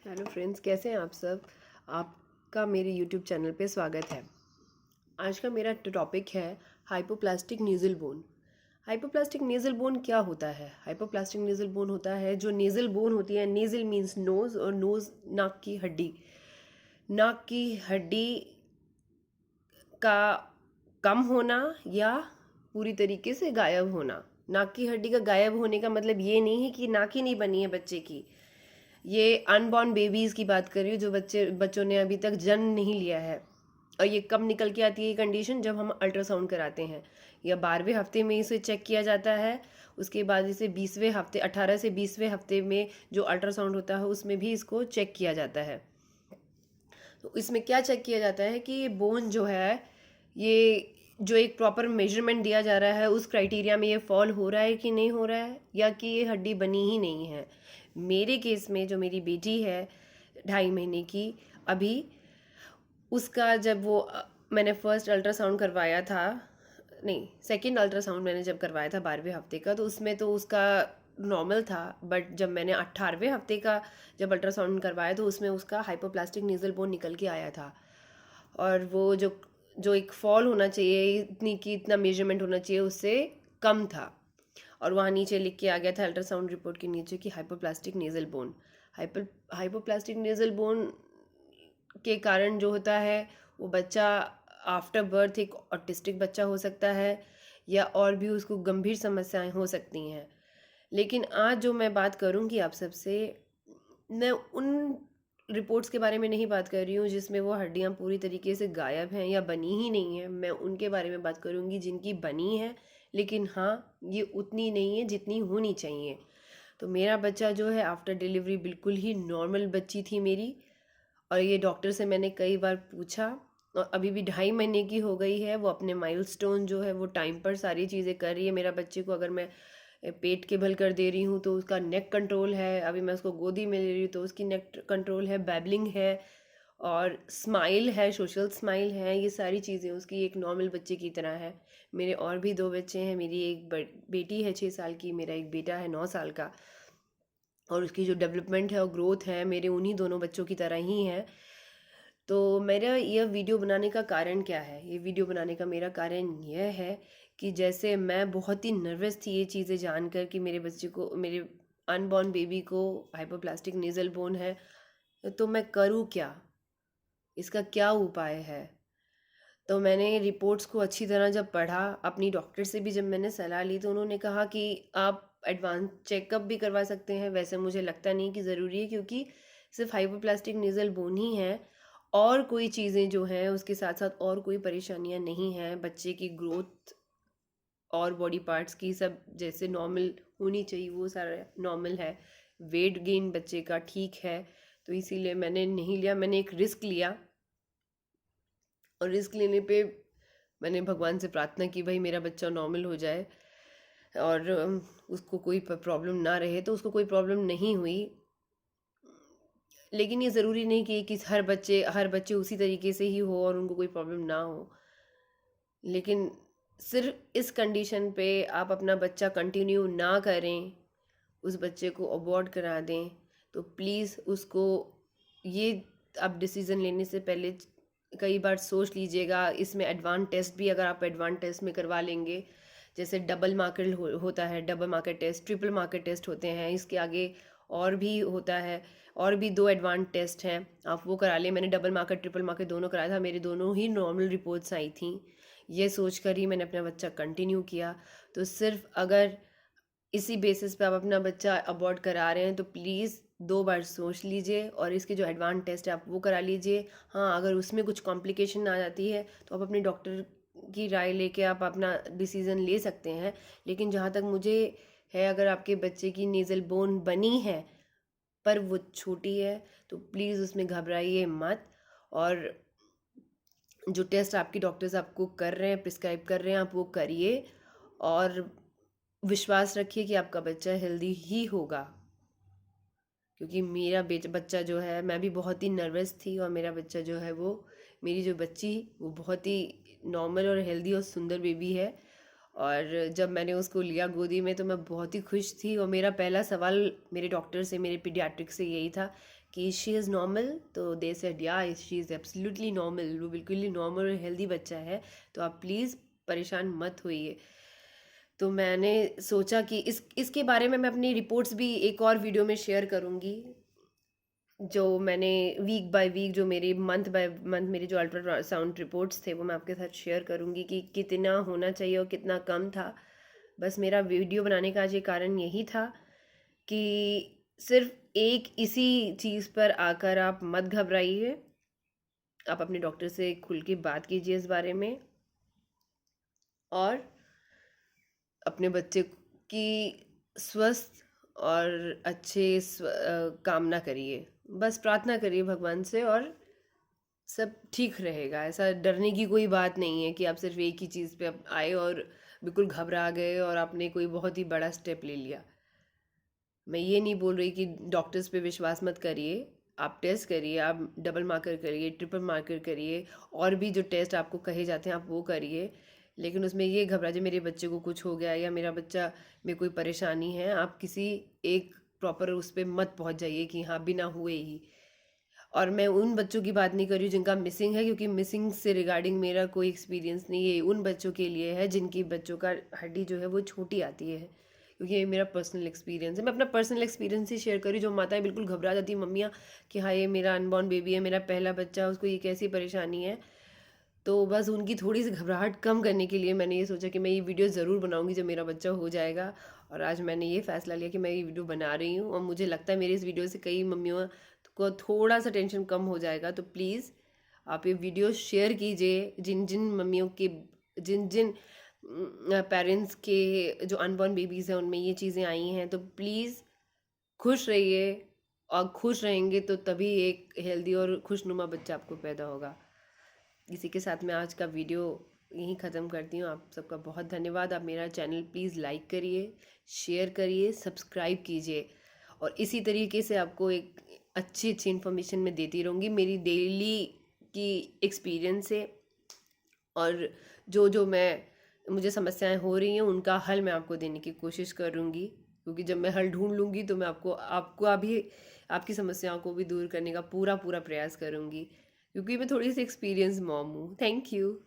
Hello friends, कैसे हैं आप सब। आपका मेरे यूट्यूब चैनल पे स्वागत है। आज का मेरा टॉपिक है hypoplastic nasal bone. Hypoplastic nasal bone क्या होता है? हाइपोप्लास्टिक नेज़ल बोन होता है जो नेज़ल बोन होती है। नेज़ल मीन्स नोज़, और नोज़ नाक की हड्डी। नाक की हड्डी का कम होना या पूरी तरीके से गायब होना। नाक की हड्डी का गायब होने का मतलब ये नहीं है कि नाक ही नहीं बनी है बच्चे की। ये अनबॉर्न बेबीज़ की बात कर रही हूँ, जो बच्चों ने अभी तक जन्म नहीं लिया है। और ये कब निकल के आती है ये कंडीशन? जब हम अल्ट्रासाउंड कराते हैं, या 12वें हफ्ते में इसे चेक किया जाता है। उसके बाद इसे 20वें हफ्ते, 18 से 20वें हफ्ते में जो अल्ट्रासाउंड होता है उसमें भी इसको चेक किया जाता है। तो इसमें क्या चेक किया जाता है कि ये बोन जो है, ये जो एक प्रॉपर मेजरमेंट दिया जा रहा है उस क्राइटेरिया में ये फॉल हो रहा है कि नहीं हो रहा है, या कि ये हड्डी बनी ही नहीं है। मेरे केस में जो मेरी बेटी है 2.5 महीने की अभी, उसका जब वो मैंने फर्स्ट अल्ट्रासाउंड करवाया था, नहीं सेकंड अल्ट्रासाउंड मैंने जब करवाया था 12वें हफ्ते का, तो उसमें तो उसका नॉर्मल था। बट जब मैंने 18वें हफ्ते का जब अल्ट्रासाउंड करवाया तो उसमें उसका हाइपोप्लास्टिक नेज़ल बोन निकल के आया था। और वो जो जो एक फॉल होना चाहिए, इतनी की इतना मेजरमेंट होना चाहिए, उससे कम था। और वहाँ नीचे लिख के आ गया था अल्ट्रासाउंड रिपोर्ट के नीचे कि hypoplastic nasal bone. Hypoplastic nasal bone के कारण जो होता है, वो बच्चा आफ्टर बर्थ एक ऑटिस्टिक बच्चा हो सकता है, या और भी उसको गंभीर समस्याएं हो सकती हैं। लेकिन आज जो मैं बात करूंगी आप सबसे, मैं उन रिपोर्ट्स के बारे में नहीं बात कर रही हूँ जिसमें वो हड्डियाँ पूरी तरीके से गायब हैं या बनी ही नहीं है। मैं उनके बारे में बात करूँगी जिनकी बनी है, लेकिन हाँ ये उतनी नहीं है जितनी होनी चाहिए। तो मेरा बच्चा जो है आफ्टर डिलीवरी बिल्कुल ही नॉर्मल बच्ची थी मेरी। और ये डॉक्टर से मैंने कई बार पूछा, और अभी भी 2.5 महीने की हो गई है। वो अपने माइलस्टोन जो है वो टाइम पर सारी चीज़ें कर रही है। मेरा बच्चे को अगर मैं पेट के बल कर दे रही हूँ तो उसका नेक कंट्रोल है। अभी मैं उसको गोदी में ले रही हूँ तो उसकी नेक कंट्रोल है, बैबलिंग है, और स्माइल है, सोशल स्माइल है। ये सारी चीज़ें उसकी एक नॉर्मल बच्चे की तरह है। मेरे और भी 2 बच्चे हैं। मेरी एक बेटी है 6 साल की, मेरा एक बेटा है 9 साल का। और उसकी जो डेवलपमेंट है और ग्रोथ है मेरे उन्हीं दोनों बच्चों की तरह ही है। तो मेरा यह वीडियो बनाने का कारण क्या है? ये वीडियो बनाने का मेरा कारण यह है कि जैसे मैं बहुत ही नर्वस थी ये चीज़ें जानकर कि मेरे बच्चे को, मेरे अनबॉर्न बेबी को हाइपोप्लास्टिक नेज़ल बोन है, तो मैं करूँ क्या? इसका क्या उपाय है? तो मैंने रिपोर्ट्स को अच्छी तरह जब पढ़ा, अपनी डॉक्टर से भी जब मैंने सलाह ली, तो उन्होंने कहा कि आप एडवांस चेकअप भी करवा सकते हैं। वैसे मुझे लगता नहीं कि ज़रूरी है, क्योंकि सिर्फ हाइपोप्लास्टिक नेज़ल बोन ही है, और कोई चीज़ें जो हैं उसके साथ साथ और कोई परेशानियां नहीं हैं। बच्चे की ग्रोथ और बॉडी पार्ट्स की सब जैसे नॉर्मल होनी चाहिए वो सारा नॉर्मल है। वेट गेन बच्चे का ठीक है। तो इसीलिए मैंने नहीं लिया, मैंने एक रिस्क लिया। और रिस्क लेने पे मैंने भगवान से प्रार्थना की, भाई मेरा बच्चा नॉर्मल हो जाए और उसको कोई प्रॉब्लम ना रहे। तो उसको कोई प्रॉब्लम नहीं हुई। लेकिन ये ज़रूरी नहीं कि हर बच्चे उसी तरीके से ही हो और उनको कोई प्रॉब्लम ना हो। लेकिन सिर्फ इस कंडीशन पे आप अपना बच्चा कंटिन्यू ना करें, उस बच्चे को अबॉर्ट करा दें, तो प्लीज़ उसको ये आप डिसीज़न लेने से पहले कई बार सोच लीजिएगा। इसमें एडवांस टेस्ट भी अगर आप एडवांस टेस्ट में करवा लेंगे, जैसे डबल मार्कर होता है, double marker test, triple marker test होते हैं, इसके आगे और भी होता है। और भी 2 एडवांस टेस्ट हैं, आप वो करा लें। मैंने डबल मार्कर ट्रिपल मार्कर दोनों कराया था, मेरे दोनों ही नॉर्मल रिपोर्ट्स आई थी। ये सोच कर ही मैंने अपना बच्चा कंटिन्यू किया। तो सिर्फ अगर इसी बेसिस पे आप अपना बच्चा अबॉर्ट करा रहे हैं तो प्लीज़ 2 बार सोच लीजिए, और इसके जो एडवांस टेस्ट है आप वो करा लीजिए। हाँ, अगर उसमें कुछ कॉम्प्लिकेशन आ जाती है तो आप अपने डॉक्टर की राय लेके आप अपना डिसीज़न ले सकते हैं। लेकिन जहाँ तक मुझे है, अगर आपके बच्चे की नेज़ल बोन बनी है पर वो छोटी है, तो प्लीज़ उसमें घबराइए मत। और जो टेस्ट आपके डॉक्टर्स आपको कर रहे हैं, प्रिस्क्राइब कर रहे हैं, आप वो करिए। और विश्वास रखिए कि आपका बच्चा हेल्दी ही होगा। क्योंकि मेरा बच्चा जो है, मैं भी बहुत ही नर्वस थी, और मेरा बच्चा जो है वो, मेरी जो बच्ची वो बहुत ही नॉर्मल और हेल्दी और सुंदर बेबी है। और जब मैंने उसको लिया गोदी में तो मैं बहुत ही खुश थी, और मेरा पहला सवाल मेरे डॉक्टर से, मेरे पीडियाट्रिक से यही था कि शी इज़ नॉर्मल। तो दे सेड या शी इज़ एब्सोल्युटली नॉर्मल, वो बिल्कुल ही नॉर्मल और हेल्दी बच्चा है, तो आप प्लीज़ परेशान मत होइए। तो मैंने सोचा कि इसके बारे में मैं अपनी रिपोर्ट्स भी एक और वीडियो में शेयर करूँगी, जो मैंने वीक बाय वीक, जो मेरे मंथ बाय मंथ मेरे जो अल्ट्रासाउंड रिपोर्ट्स थे वो मैं आपके साथ शेयर करूँगी कि कितना होना चाहिए और कितना कम था। बस मेरा वीडियो बनाने का आज ये कारण यही था कि सिर्फ एक इसी चीज़ पर आकर आप मत घबराइए, आप अपने डॉक्टर से खुल के बात कीजिए इस बारे में, और अपने बच्चे की स्वस्थ और अच्छे कामना करिए, बस प्रार्थना करिए भगवान से, और सब ठीक रहेगा। ऐसा डरने की कोई बात नहीं है कि आप सिर्फ एक ही चीज़ पे आप आए और बिल्कुल घबरा गए और आपने कोई बहुत ही बड़ा स्टेप ले लिया। मैं ये नहीं बोल रही कि डॉक्टर्स पे विश्वास मत करिए, आप टेस्ट करिए, आप डबल मार्कर करिए, ट्रिपल मार्कर करिए, और भी जो टेस्ट आपको कहे जाते हैं आप वो करिए, लेकिन उसमें ये घबरा जाए मेरे बच्चे को कुछ हो गया या मेरा बच्चा में कोई परेशानी है, आप किसी एक प्रॉपर उस पर मत पहुंच जाइए कि हाँ बिना हुए ही। और मैं उन बच्चों की बात नहीं कर रही हूँ जिनका मिसिंग है, क्योंकि मिसिंग से रिगार्डिंग मेरा कोई एक्सपीरियंस नहीं है, उन बच्चों के लिए है जिनकी बच्चों का हड्डी जो है वो छोटी आती है, क्योंकि ये मेरा पर्सनल एक्सपीरियंस है। मैं अपना पर्सनल एक्सपीरियंस ही शेयर करी, जो माताएं बिल्कुल घबरा जाती हैं मम्मियाँ कि हाँ ये मेरा अनबॉर्न बेबी है, मेरा पहला बच्चा, उसको ये कैसी परेशानी है। तो बस उनकी थोड़ी सी घबराहट कम करने के लिए मैंने ये सोचा कि मैं ये वीडियो ज़रूर बनाऊंगी जब मेरा बच्चा हो जाएगा, और आज मैंने ये फ़ैसला लिया कि मैं ये वीडियो बना रही हूँ, और मुझे लगता है मेरी इस वीडियो से कई मम्मियों को थोड़ा सा टेंशन कम हो जाएगा। तो प्लीज़ आप ये वीडियो शेयर कीजिए, जिन जिन मम्मियों के, जिन जिन पेरेंट्स के जो अनबॉर्न बेबीज़ हैं उनमें ये चीज़ें आई हैं, तो प्लीज़ खुश रहिए, और खुश रहेंगे तो तभी एक हेल्दी और खुशनुमा बच्चा आपको पैदा होगा। इसी के साथ मैं आज का वीडियो यहीं ख़त्म करती हूँ। आप सबका बहुत धन्यवाद। आप मेरा चैनल प्लीज़ लाइक करिए, शेयर करिए, सब्सक्राइब कीजिए, और इसी तरीके से आपको एक अच्छी अच्छी इन्फॉर्मेशन मैं देती रहूँगी मेरी डेली की एक्सपीरियंस से, और जो जो मैं मुझे समस्याएं हो रही हैं उनका हल मैं आपको देने की कोशिश करूँगी, क्योंकि जब मैं हल ढूंढ लूँगी तो मैं आपको आपको अभी आपकी समस्याओं को भी दूर करने का पूरा पूरा प्रयास करूँगी, क्योंकि मैं थोड़ी सी एक्सपीरियंस मॉम हूँ। Thank you.